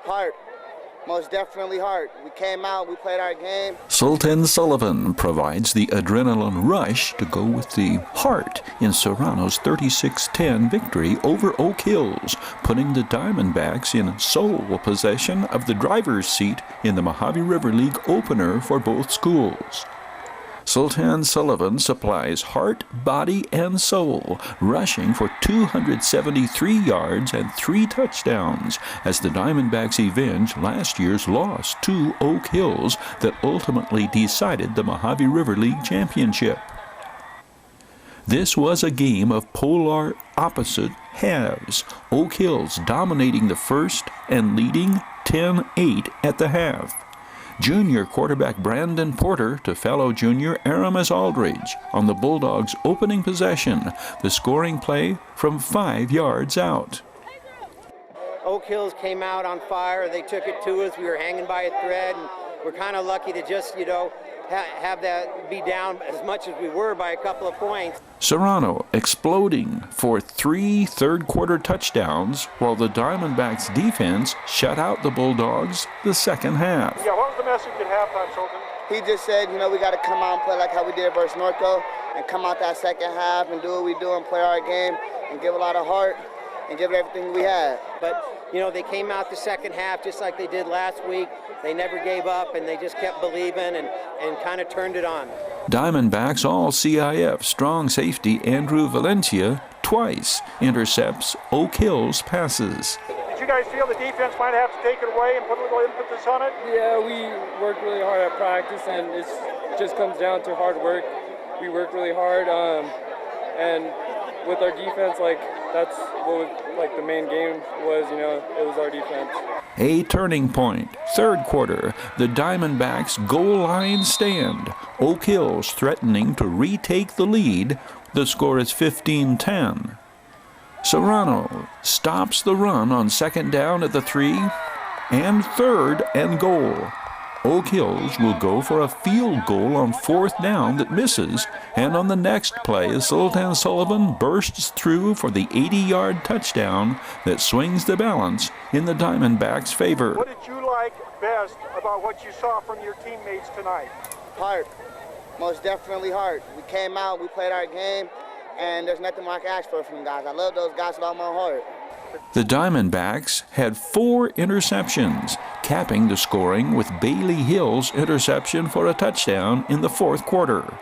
Heart. Most definitely heart. We came out, we played our game. Sultaan Sullivan provides the adrenaline rush to go with the heart in Serrano's 36-10 victory over Oak Hills, putting the Diamondbacks in sole possession of the driver's seat in the Mojave River League opener for both schools. Sultaan Sullivan supplies heart, body, and soul, rushing for 273 yards and 3 touchdowns as the Diamondbacks avenge last year's loss to Oak Hills that ultimately decided the Mojave River League championship. This was a game of polar opposite halves, Oak Hills dominating the first and leading 10-8 at the half. Junior quarterback Brandon Porter to fellow junior Aramis Aldridge on the Bulldogs' opening possession, the scoring play from 5 yards out. Oak Hills came out on fire. They took it to us. We were hanging by a thread, and we're kind of lucky to just, have that be down as much as we were by a couple of points. Serrano exploding for 3 third-quarter touchdowns, while the Diamondbacks' defense shut out the Bulldogs the second half. Yeah, what was the message at halftime, Sultan? He just said, we got to come out and play like how we did versus Norco and come out that second half and do what we do and play our game and give a lot of heart and give it everything we had. But, they came out the second half just like they did last week. They never gave up, and they just kept believing and kind of turned it on. Diamondbacks All-CIF strong safety Andrew Valencia twice intercepts Oak Hills passes. Did you guys feel the defense might have to take it away and put a little impetus on it? Yeah, we worked really hard at practice, and it just comes down to hard work. We worked really hard, and with our defense, that's what the main game was, it was our defense. A turning point, third quarter, the Diamondbacks' goal line stand. Oak Hills threatening to retake the lead. The score is 15-10. Serrano stops the run on second down at the 3 and third and goal. Oak Hills will go for a field goal on fourth down that misses, and on the next play, Sultaan Sullivan bursts through for the 80-yard touchdown that swings the balance in the Diamondbacks' favor. What did you like best about what you saw from your teammates tonight? Heart. Most definitely heart. We came out, we played our game, and there's nothing more I can ask for from guys. I love those guys with all my heart. The Diamondbacks had 4 interceptions, capping the scoring with Bailey Hill's interception for a touchdown in the fourth quarter.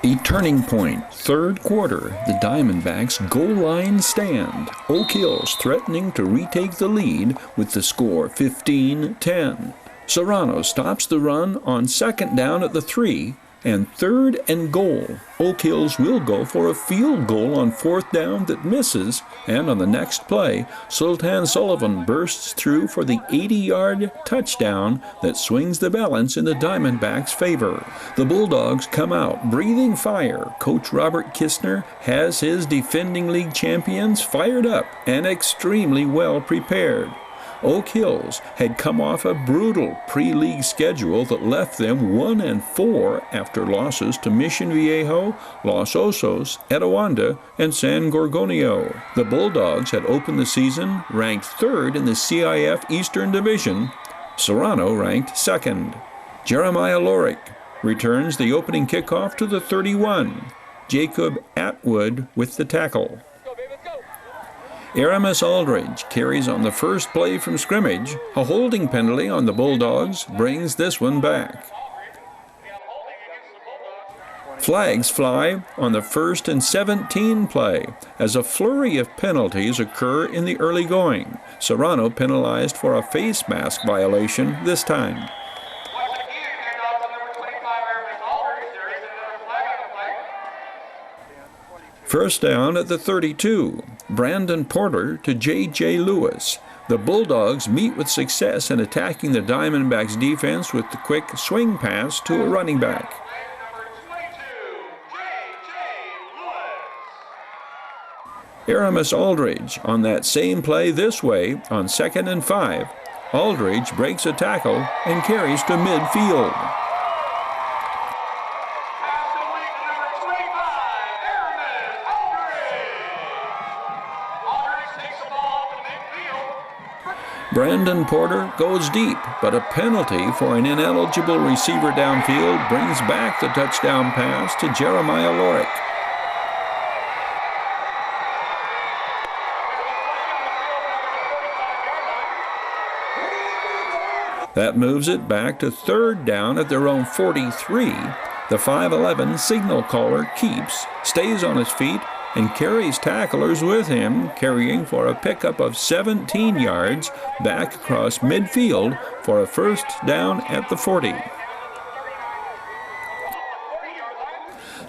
A turning point, third quarter, the Diamondbacks' goal line stand. Oak Hills threatening to retake the lead with the score 15-10. Serrano stops the run on second down at the 3 and third and goal. Oak Hills will go for a field goal on fourth down that misses, and on the next play, Sultaan Sullivan bursts through for the 80-yard touchdown that swings the balance in the Diamondbacks' favor. The Bulldogs come out breathing fire. Coach Robert Kistner has his defending league champions fired up and extremely well prepared. Oak Hills had come off a brutal pre-league schedule that left them 1-4 after losses to Mission Viejo, Los Osos, Etiwanda, and San Gorgonio. The Bulldogs had opened the season ranked third in the CIF Eastern Division. Serrano ranked second. Jeremiah Lorick returns the opening kickoff to the 31. Jacob Atwood with the tackle. Aramis Aldridge carries on the first play from scrimmage. A holding penalty on the Bulldogs brings this one back. Flags fly on the 1st and 17 play as a flurry of penalties occur in the early going. Serrano penalized for a face mask violation this time. First down at the 32. Brandon Porter to J.J. Lewis. The Bulldogs meet with success in attacking the Diamondbacks' defense with the quick swing pass to a running back. Aramis Aldridge on that same play this way on 2nd and 5. Aldridge breaks a tackle and carries to midfield. Brandon Porter goes deep, but a penalty for an ineligible receiver downfield brings back the touchdown pass to Jeremiah Lorick. That moves it back to third down at their own 43. The 5'11" signal caller keeps, stays on his feet, and carries tacklers with him, carrying for a pickup of 17 yards back across midfield for a first down at the 40.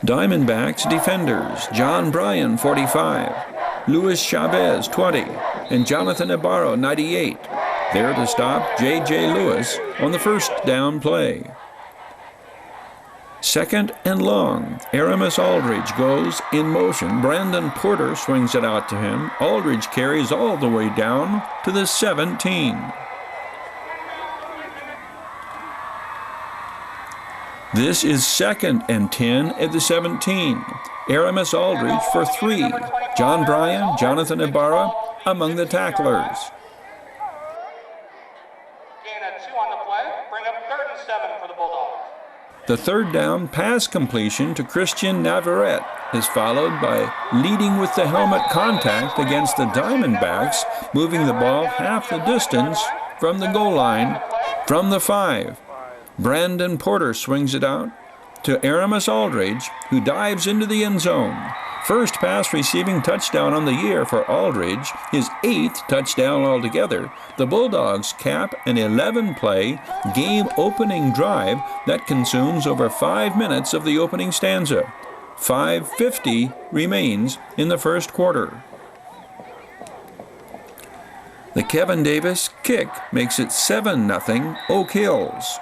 Diamondbacks defenders, John Bryan, 45, Luis Chavez, 20, and Jonathan Ibarra, 98. There to stop J.J. Lewis on the first down play. Second and long. Aramis Aldridge goes in motion. Brandon Porter swings it out to him. Aldridge carries all the way down to the 17. This is second and 10 at the 17. Aramis Aldridge for 3. John Bryan, Jonathan Ibarra among the tacklers. The third down pass completion to Christian Navarrete is followed by leading with the helmet contact against the Diamondbacks, moving the ball half the distance from the goal line from the 5. Brandon Porter swings it out to Aramis Aldridge, who dives into the end zone. First pass receiving touchdown on the year for Aldridge, his 8th touchdown altogether. The Bulldogs cap an 11-play, game-opening drive that consumes over 5 minutes of the opening stanza. 5:50 remains in the first quarter. The Kevin Davis kick makes it 7-0 Oak Hills.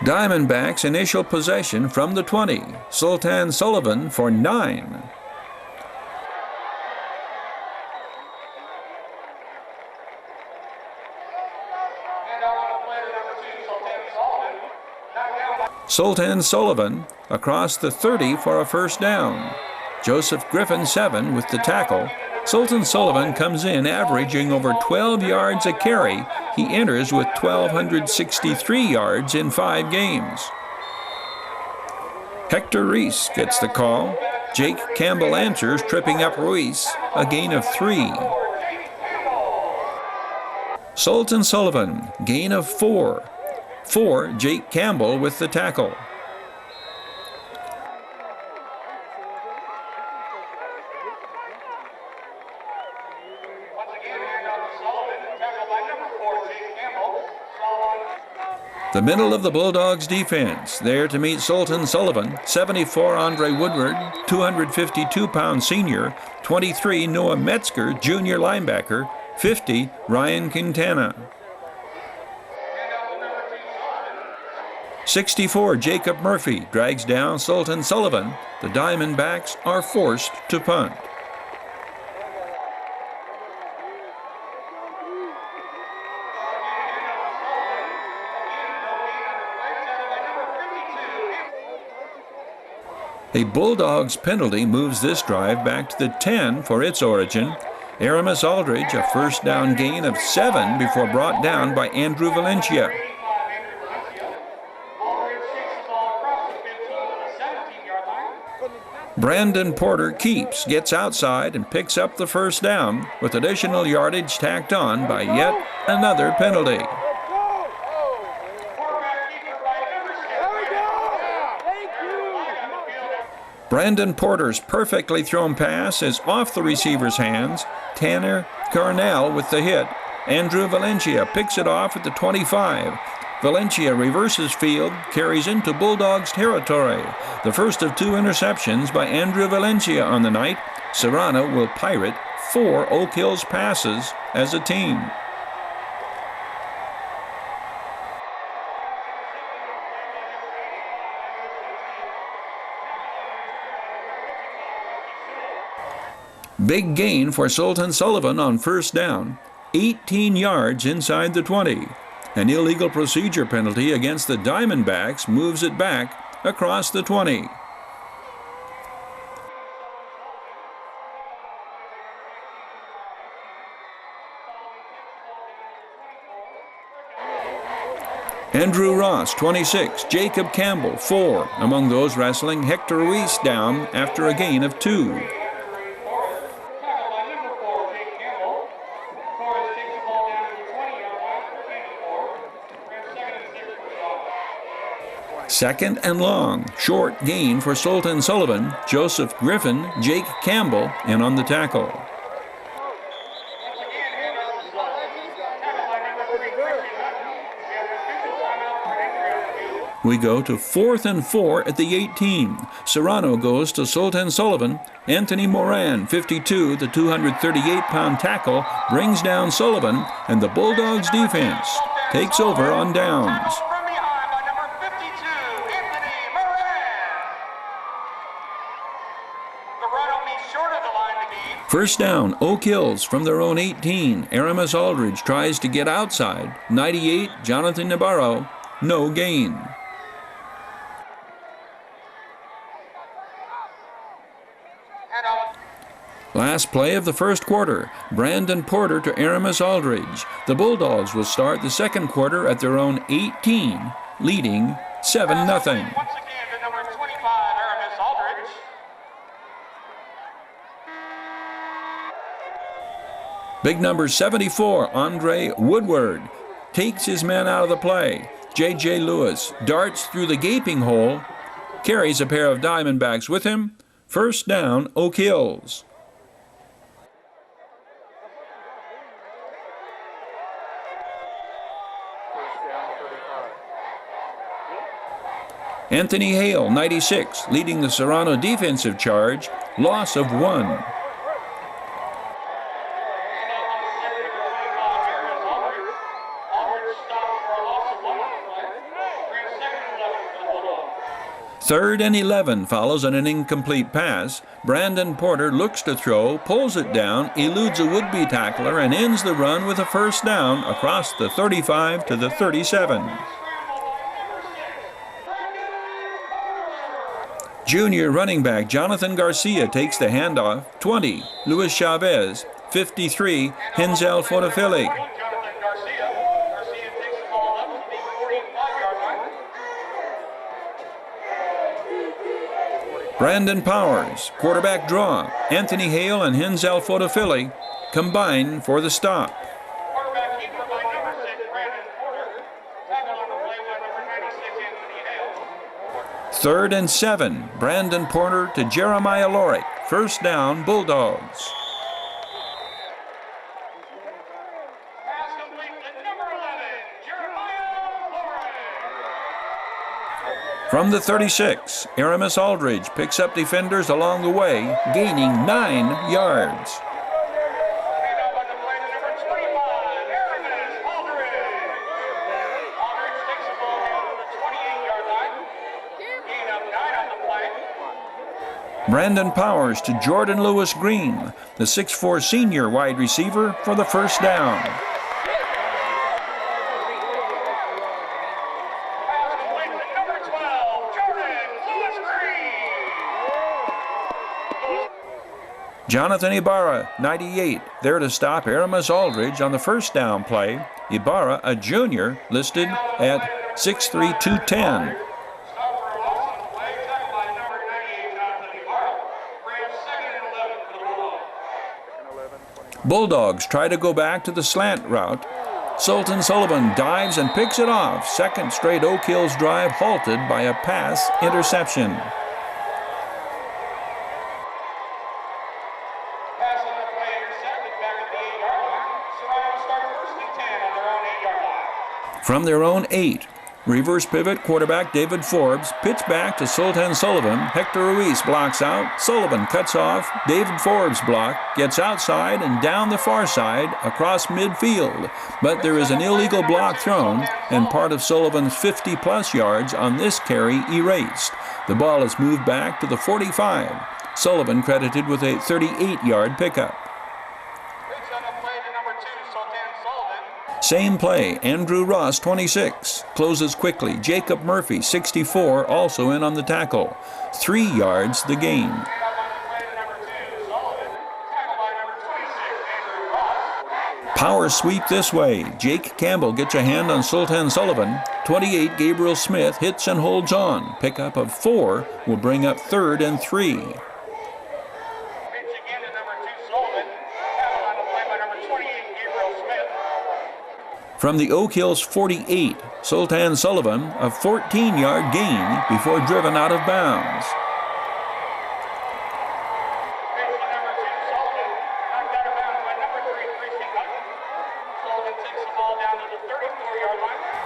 Diamondbacks initial possession from the 20. Sultaan Sullivan for 9. Sultaan Sullivan across the 30 for a first down. Joseph Griffin 7 with the tackle. Sultaan Sullivan comes in averaging over 12 yards a carry. He enters with 1,263 yards in 5 games. Hector Reese gets the call. Jake Campbell answers, tripping up Ruiz, a gain of 3. Sultaan Sullivan, gain of 4. 4, Jake Campbell with the tackle. The middle of the Bulldogs defense, there to meet Sultaan Sullivan, 74 Andre Woodward, 252-pound senior, 23 Noah Metzger, junior linebacker, 50 Ryan Quintana. 64 Jacob Murphy drags down Sultaan Sullivan. The Diamondbacks are forced to punt. A Bulldogs penalty moves this drive back to the 10 for its origin. Aramis Aldridge, a first down gain of 7 before brought down by Andrew Valencia. Brandon Porter keeps, gets outside, and picks up the first down with additional yardage tacked on by yet another penalty. Brandon Porter's perfectly thrown pass is off the receiver's hands. Tanner Carnell with the hit. Andrew Valencia picks it off at the 25. Valencia reverses field, carries into Bulldogs territory. The first of 2 interceptions by Andrew Valencia on the night. Serrano will pirate 4 Oak Hills passes as a team. Big gain for Sultaan Sullivan on first down, 18 yards inside the 20. An illegal procedure penalty against the Diamondbacks moves it back across the 20. Andrew Ross, 26. Jacob Campbell, 4. Among those wrestling, Hector Ruiz down after a gain of 2. Second and long, short gain for Sultaan Sullivan, Joseph Griffin, Jake Campbell in on the tackle. We go to 4th and 4 at the 18. Serrano goes to Sultaan Sullivan. Anthony Moran, 52, the 238-pound tackle, brings down Sullivan, and the Bulldogs defense takes over on downs. First down, Oak Hills from their own 18. Aramis Aldridge tries to get outside. 98, Jonathan Navarro, no gain. Last play of the first quarter, Brandon Porter to Aramis Aldridge. The Bulldogs will start the second quarter at their own 18, leading 7-0. Big number 74, Andre Woodward, takes his man out of the play. J.J. Lewis darts through the gaping hole, carries a pair of Diamondbacks with him. First down, Oak Hills. Anthony Hale, 96, leading the Serrano defensive charge, loss of 1. Third and 11 follows on an incomplete pass. Brandon Porter looks to throw, pulls it down, eludes a would-be tackler, and ends the run with a first down across the 35 to the 37. Junior running back Jonathan Garcia takes the handoff. 20, Luis Chavez. 53, Henzel Fotofili. Brandon Powers, quarterback draw. Anthony Hale and Henzel Fotofili combine for the stop. Third and 7, Brandon Porter to Jeremiah Lorick. First down, Bulldogs. From the 36, Aramis Aldridge picks up defenders along the way, gaining 9 yards. Brandon Powers to Jordan Lewis Green, the 6'4 senior wide receiver, for the first down. Jonathan Ibarra, 98, there to stop Aramis Aldridge on the first down play. Ibarra, a junior, listed at 6'3", 210. Bulldogs try to go back to the slant route. Sultaan Sullivan dives and picks it off. Second straight Oak Hills drive halted by a pass interception. From their own 8, reverse pivot quarterback David Forbes pitch back to Sultaan Sullivan. Hector Ruiz blocks out. Sullivan cuts off. David Forbes' block gets outside and down the far side across midfield. But there is an illegal block thrown and part of Sullivan's 50-plus yards on this carry erased. The ball is moved back to the 45. Sullivan credited with a 38-yard pickup. Same play, Andrew Ross, 26, closes quickly. Jacob Murphy, 64, also in on the tackle. 3 yards the gain. Power sweep this way. Jake Campbell gets a hand on Sultaan Sullivan. 28, Gabriel Smith hits and holds on. Pickup of 4 will bring up 3rd and 3. From the Oak Hills 48, Sultaan Sullivan, a 14-yard gain before driven out of bounds.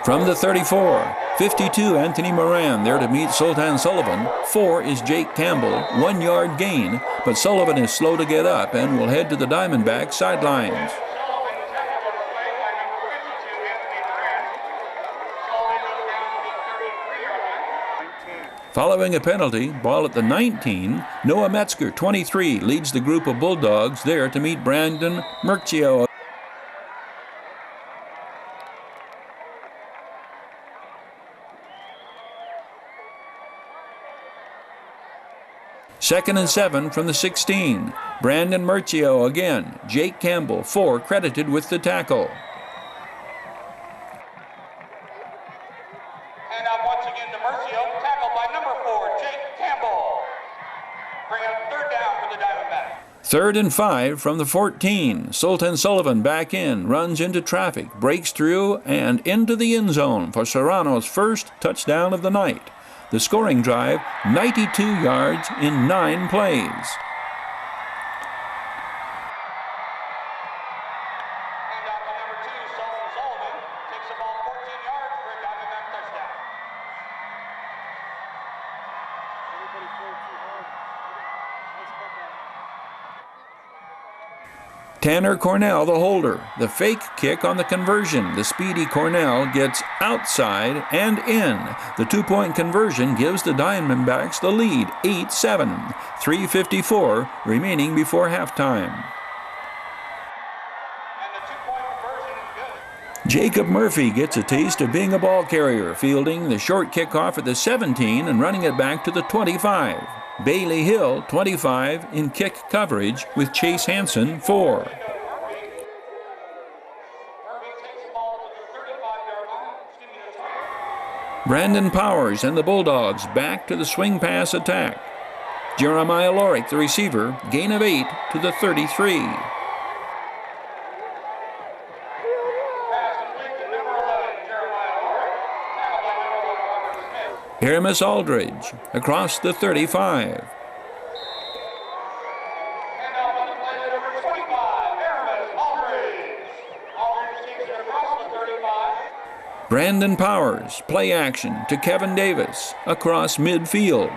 From the 34, 52, Anthony Moran there to meet Sultaan Sullivan. 4 is Jake Campbell, 1-yard gain, but Sullivan is slow to get up and will head to the Diamondbacks sidelines. Following a penalty, ball at the 19, Noah Metzger, 23, leads the group of Bulldogs there to meet Brandon Murchio. Second and 7 from the 16. Brandon Murchio again. Jake Campbell, 4, credited with the tackle. And up once again to Murchio, tackled by number 4, Jake Campbell. Bring up 3rd down for the Diamondbacks. 3rd and 5 from the 14. Sultaan Sullivan back in, runs into traffic, breaks through, and into the end zone for Serrano's first touchdown of the night. The scoring drive, 92 yards in 9 plays. And out to number 2, Sultaan Sullivan, takes the ball 14 yards for a Diamondback touchdown. Tanner Cornell, the holder. The fake kick on the conversion. The speedy Cornell gets outside and in. The 2-point conversion gives the Diamondbacks the lead, 8-7. 3:54 remaining before halftime. And the 2-point conversion is good. Jacob Murphy gets a taste of being a ball carrier, fielding the short kickoff at the 17 and running it back to the 25. Bailey Hill, 25, in kick coverage with Chase Hansen, 4. Brandon Powers and the Bulldogs back to the swing pass attack. Jeremiah Lorick, the receiver, gain of 8 to the 33. Aramis Aldridge across the 35. Brandon Powers, play action to Kevin Davis across midfield.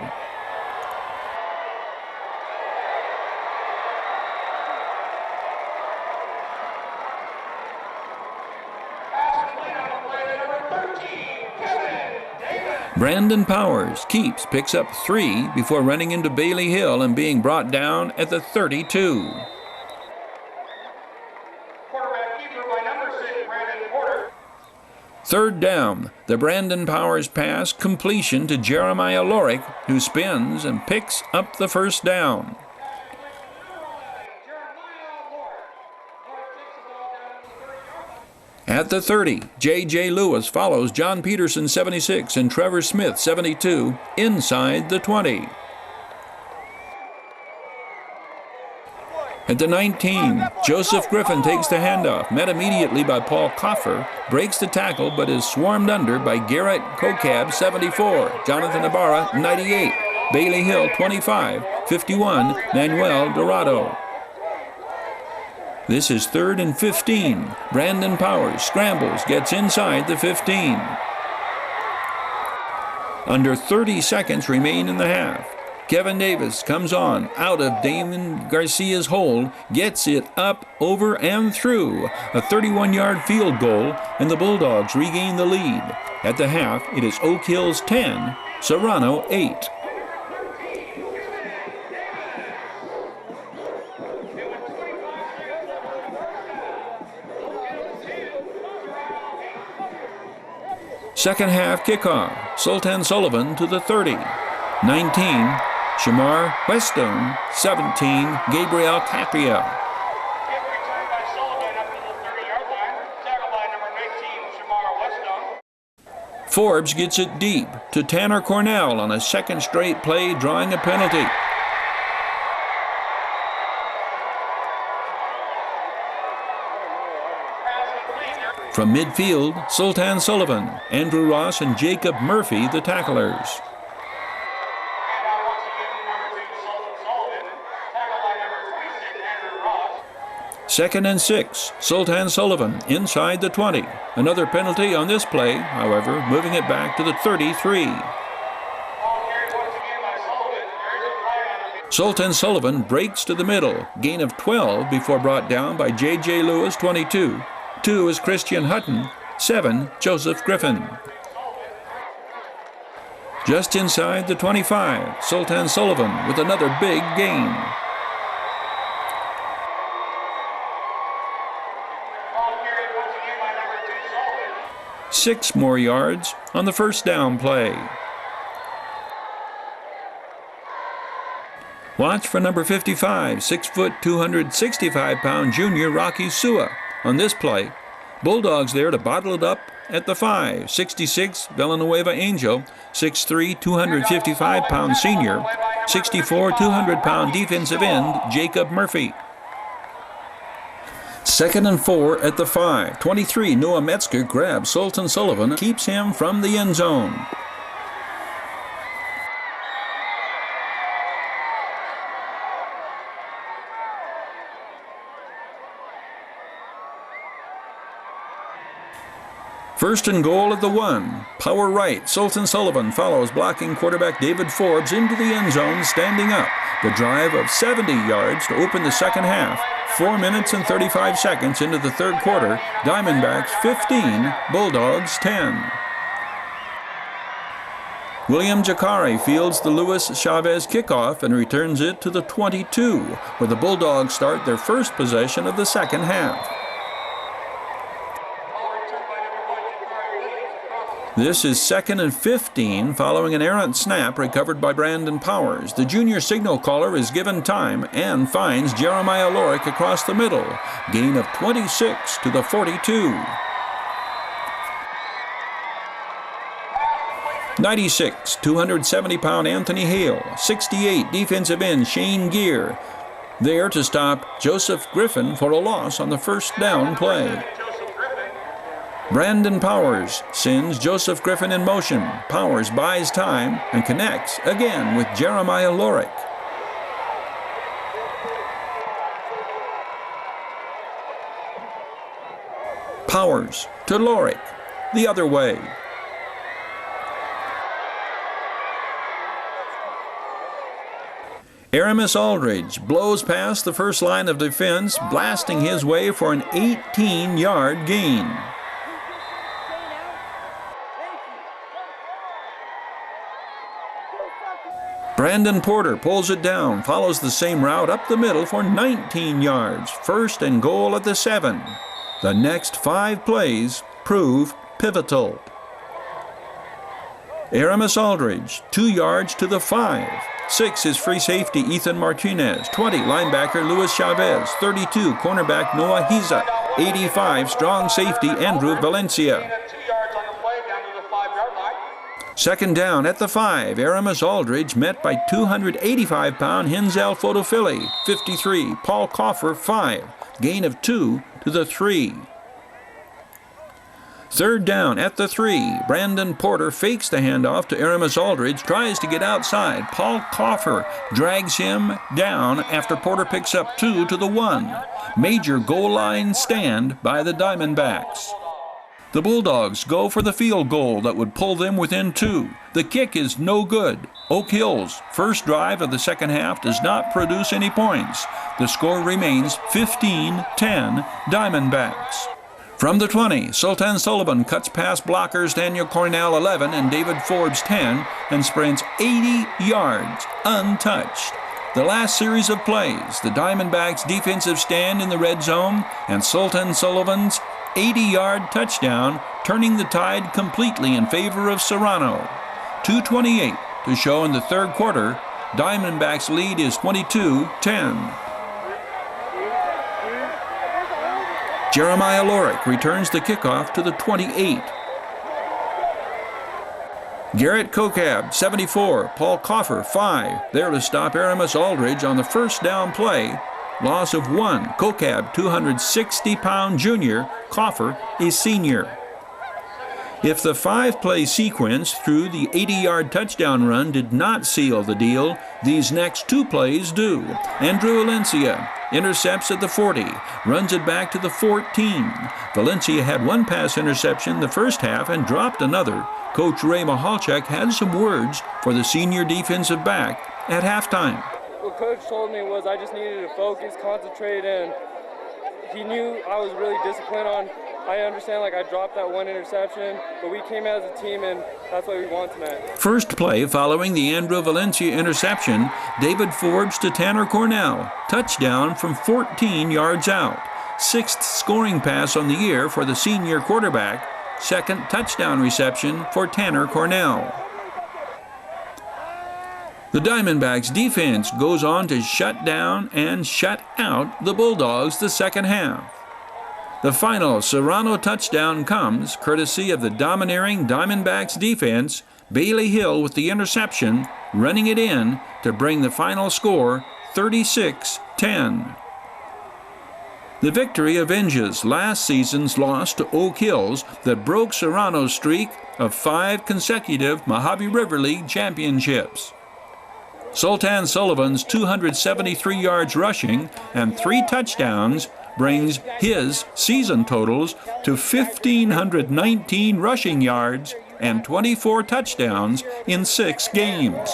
Brandon Powers picks up 3 before running into Bailey Hill and being brought down at the 32. Third down, the Brandon Powers pass completion to Jeremiah Lorick, who spins and picks up the first down. At the 30, J.J. Lewis follows John Peterson, 76, and Trevor Smith, 72, inside the 20. At the 19, Joseph Griffin takes the handoff, met immediately by Paul Coffer, breaks the tackle but is swarmed under by Garrett Kokab, 74, Jonathan Ibarra, 98, Bailey Hill, 25, 51, Manuel Dorado. This is 3rd and 15. Brandon Powers scrambles, gets inside the 15. Under 30 seconds remain in the half. Kevin Davis comes on, out of Damon Garcia's hold, gets it up, over, and through. A 31-yard field goal, and the Bulldogs regain the lead. At the half, it is Oak Hills 10, Serrano 8. Second half kickoff, Sultaan Sullivan to the 30. 19, Shamar Westone, 17, Gabriel Capria. Forbes gets it deep to Tanner Cornell on a second straight play, drawing a penalty. From midfield, Sultaan Sullivan, Andrew Ross, and Jacob Murphy, the tacklers. Second and 6, Sultaan Sullivan inside the 20. Another penalty on this play, however, moving it back to the 33. Sultaan Sullivan breaks to the middle, gain of 12 before brought down by J.J. Lewis, 22. 2 is Christian Hutton, 7, Joseph Griffin. Just inside the 25, Sultaan Sullivan with another big gain. 6 more yards on the first down play. Watch for number 55, 6 foot, 265-pound junior Rocky Sua. On this play, Bulldogs there to bottle it up at the 5, 66 Villanueva Angel, 6'3", 255-pound senior, 64, 200-pound defensive end Jacob Murphy. Second and 4 at the 5, 23 Noah Metzger grabs Sultaan Sullivan, keeps him from the end zone. First and goal at the 1. Power right. Sultaan Sullivan follows blocking quarterback David Forbes into the end zone, standing up. The drive of 70 yards to open the second half. 4 minutes and 35 seconds into the third quarter. Diamondbacks 15, Bulldogs 10. William Jacare fields the Luis Chavez kickoff and returns it to the 22, where the Bulldogs start their first possession of the second half. This is second and 15 following an errant snap recovered by Brandon Powers. The junior signal caller is given time and finds Jeremiah Lorick across the middle. Gain of 26 to the 42. 96, 270-pound Anthony Hale. 68, defensive end Shane Gear. There to stop Joseph Griffin for a loss on the first down play. Brandon Powers sends Joseph Griffin in motion. Powers buys time and connects again with Jeremiah Lorick. Powers to Lorick, the other way. Aramis Aldridge blows past the first line of defense, blasting his way for an 18-yard gain. Brandon Porter pulls it down, follows the same route up the middle for 19 yards. First and goal at the 7. The next 5 plays prove pivotal. Aramis Aldridge, 2 yards to the 5. 6 is free safety Ethan Martinez. 20, linebacker Luis Chavez. 32, cornerback Noah Hiza. 85, strong safety Andrew Valencia. Second down at the 5. Aramis Aldridge met by 285-pound Hinzel Fotofili. 53, Paul Coffer, 5. Gain of 2 to the 3. Third down at the 3. Brandon Porter fakes the handoff to Aramis Aldridge, tries to get outside. Paul Coffer drags him down after Porter picks up 2 to the 1. Major goal line stand by the Diamondbacks. The Bulldogs go for the field goal that would pull them within 2. The kick is no good. Oak Hill's first drive of the second half does not produce any points. The score remains 15-10 Diamondbacks. From the 20, Sultaan Sullivan cuts past blockers Daniel Cornell 11 and David Forbes 10 and sprints 80 yards untouched. The last series of plays, the Diamondbacks' defensive stand in the red zone and Sultaan Sullivan's 80-yard touchdown, turning the tide completely in favor of Serrano. 2:28 to show in the third quarter. Diamondbacks' lead is 22-10. Jeremiah Lorick returns the kickoff to the 28. Garrett Kokab, 74. Paul Coffer, 5. There to stop Aramis Aldridge on the first down play. Loss of 1. Kokab, 260-pound junior. Coffer, a senior. If the 5-play sequence through the 80-yard touchdown run did not seal the deal, these next 2 plays do. Andrew Valencia intercepts at the 40, runs it back to the 14. Valencia had 1 pass interception the first half and dropped another. Coach Ray Maholchic had some words for the senior defensive back at halftime. What Coach told me was I just needed to focus, concentrate, and he knew I was really disciplined on. I understand, like, I dropped that 1 interception, but we came as a team, and that's what we want tonight. First play following the Andrew Valencia interception, David Forbes to Tanner Cornell. Touchdown from 14 yards out. 6th scoring pass on the year for the senior quarterback. 2nd touchdown reception for Tanner Cornell. The Diamondbacks defense goes on to shut down and shut out the Bulldogs the second half. The final Serrano touchdown comes courtesy of the domineering Diamondbacks defense, Bailey Hill with the interception, running it in to bring the final score 36-10. The victory avenges last season's loss to Oak Hills that broke Serrano's streak of 5 consecutive Mojave River League championships. Sultaan Sullivan's 273 yards rushing and 3 touchdowns brings his season totals to 1,519 rushing yards and 24 touchdowns in 6 games.